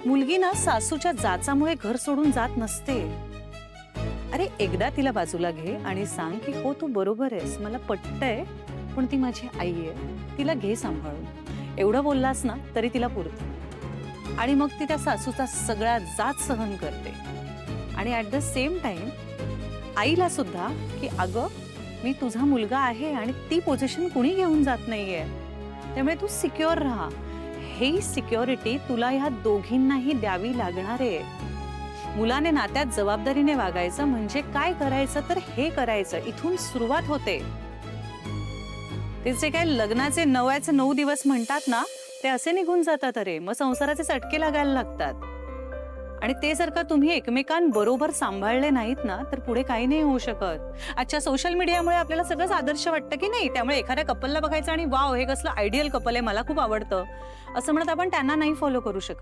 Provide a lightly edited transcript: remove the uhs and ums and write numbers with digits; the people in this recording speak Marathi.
मुलगी ना सासूच्या जाचामुळे घर सोडून जात नसते. अरे एकदा तिला बाजूला घे आणि सांग की हो तू बरोबर आहेस, मला पटतंय, पण ती माझी आई आहे, तिला घे सांभाळून. एवढं बोललास ना तरी तिला पुरतं. आणि मग ती त्या सासूचा सगळा जाच सहन करते. आणि ऍट द सेम टाइम आईला सुद्धा की अगं मी तुझा मुलगा आहे आणि ती पोझिशन कुणी घेऊन जात नाहीये, त्यामुळे तू सिक्युअर राहा. ही सिक्युरिटी तुला ह्या दोघींनाही द्यावी लागणार आहे. मुलाने नात्यात जबाबदारीने वागायचं म्हणजे काय करायचं तर हे करायचं, इथून सुरुवात होते. ते जे काय लग्नाचे 9 दिवस म्हणतात ना ते असे निघून जातात. अरे मग संसाराचे चटके लागायला लागतात. आणि ते जर का तुम्ही एकमेकांबरोबर सांभाळले नाहीत ना तर पुढे काही नाही होऊ शकत. अच्छा सोशल मीडियामुळे आपल्याला सगळंच आदर्श वाटतं की नाही, त्यामुळे एखाद्या कपलला बघायचं आणि वाव हे कसलं आयडियल कपल आहे, मला खूप आवडतं असं म्हणत आपण त्यांना नाही फॉलो करू शकत.